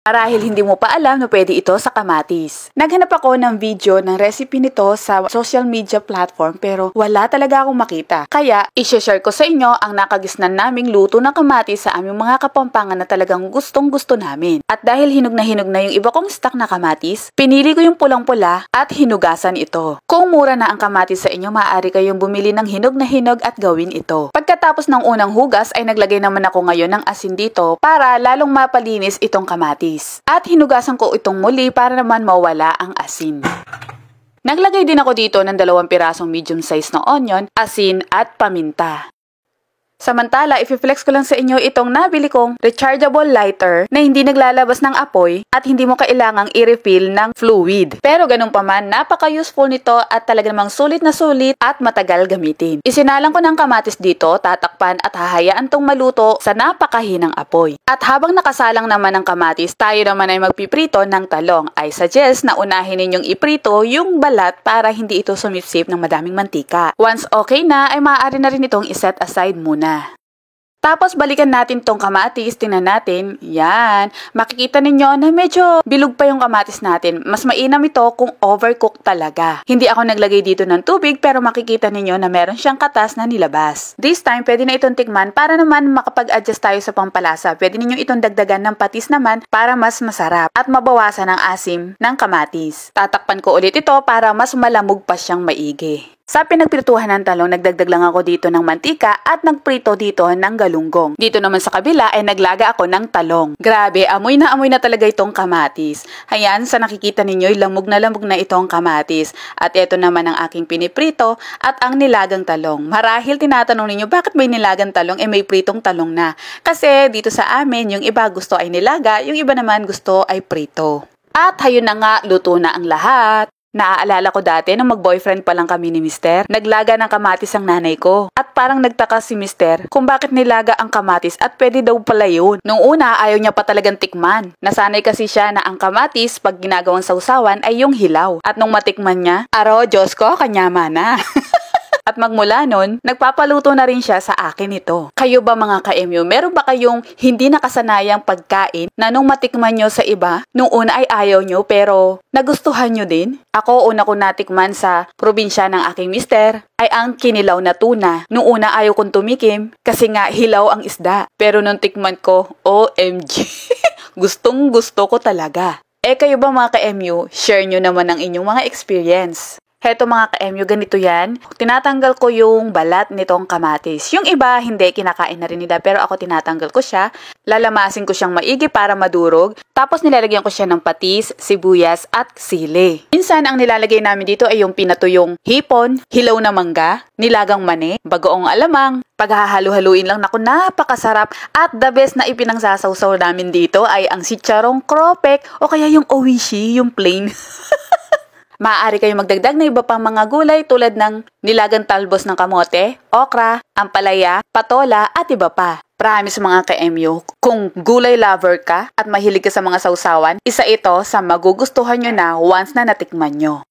Marahil hindi mo pa alam na pwede ito sa kamatis. Naghanap ako ng video ng recipe nito sa social media platform pero wala talaga akong makita. Kaya, i-share ko sa inyo ang nakagisnan naming luto ng kamatis sa aming mga kapampangan na talagang gustong-gusto namin. At dahil hinog na yung iba kong stock na kamatis, pinili ko yung pulang-pula at hinugasan ito. Kung mura na ang kamatis sa inyo, maaari kayong bumili ng hinog na hinog at gawin ito. Pagkatapos ng unang hugas ay naglagay naman ako ngayon ng asin dito para lalong mapalinis itong kamatis. At hinugasan ko itong muli para naman mawala ang asin. Naglagay din ako dito ng 2 pirasong medium size na onion, asin at paminta. Samantala, i-flex ko lang sa inyo itong nabili kong rechargeable lighter na hindi naglalabas ng apoy at hindi mo kailangang i-refill ng fluid. Pero ganun pa man, napaka-useful nito at talaga namang sulit na sulit at matagal gamitin. Isinalang ko ng kamatis dito, tatakpan at hahayaan tong maluto sa napakahinang apoy. At habang nakasalang naman ng kamatis, tayo naman ay magpiprito ng talong. I suggest na unahin ninyong iprito yung balat para hindi ito sumipsip ng madaming mantika. Once okay na, ay maaari na rin itong iset aside muna. Tapos balikan natin tong kamatis, tingnan natin, yan, makikita ninyo na medyo bilog pa yung kamatis natin. Mas mainam ito kung overcooked talaga. Hindi ako naglagay dito ng tubig pero makikita ninyo na meron siyang katas na nilabas. This time, pwede na itong tikman para naman makapag-adjust tayo sa pampalasa. Pwede ninyo itong dagdagan ng patis naman para mas masarap at mabawasan ang asim ng kamatis. Tatakpan ko ulit ito para mas malamog pa siyang maigi. Sa pinagprituhan ng talong, nagdagdag lang ako dito ng mantika at nagprito dito ng galunggong. Dito naman sa kabila ay naglaga ako ng talong. Grabe, amoy na talaga itong kamatis. Ayan, sa nakikita ninyo, lamog na itong kamatis. At ito naman ang aking piniprito at ang nilagang talong. Marahil tinatanong ninyo, bakit may nilagang talong? May pritong talong na. Kasi dito sa amin, yung iba gusto ay nilaga, yung iba naman gusto ay prito. At hayun na nga, luto na ang lahat. Naaalala ko dati nung mag-boyfriend pa lang kami ni Mister, naglaga ng kamatis ang nanay ko. At parang nagtaka si Mister kung bakit nilaga ang kamatis at pwede daw pala yun. Nung una, ayaw niya pa talagang tikman. Nasanay kasi siya na ang kamatis pag ginagawang sausawan ay yung hilaw. At nung matikman niya, aro, Diyos ko, kanyama na. At magmula nun, nagpapaluto na rin siya sa akin ito. Kayo ba mga ka-MU, meron ba kayong hindi nakasanayang pagkain na nung matikman nyo sa iba, nung una ay ayaw nyo pero nagustuhan nyo din? Ako, una ko natikman sa probinsya ng aking mister ay ang kinilaw na tuna. Nung una ayaw kong tumikim kasi nga hilaw ang isda. Pero nung tikman ko, OMG, gustong gusto ko talaga. Kayo ba mga ka-MU, share nyo naman ang inyong mga experience. Heto mga ka-MU, ganito yan. Tinatanggal ko yung balat nitong kamatis. Yung iba, hindi, kinakain na rin nila. Pero ako tinatanggal ko siya. Lalamasin ko siyang maigi para madurog. Tapos nilalagyan ko siya ng patis, sibuyas, at sili. Minsan, ang nilalagay namin dito ay yung pinatuyong hipon, hilaw na mangga, nilagang mani, bagoong alamang. Paghahalo-haluin lang, naku, napakasarap. At the best na ipinangsasawsaw namin dito ay ang sicharong cropek o kaya yung oishi, yung plain. Maaari kayong magdagdag na iba pang mga gulay tulad ng nilagang talbos ng kamote, okra, ampalaya, patola at iba pa. Promise mga ka-MU, kung gulay lover ka at mahilig ka sa mga sausawan, isa ito sa magugustuhan nyo na once na natikman nyo.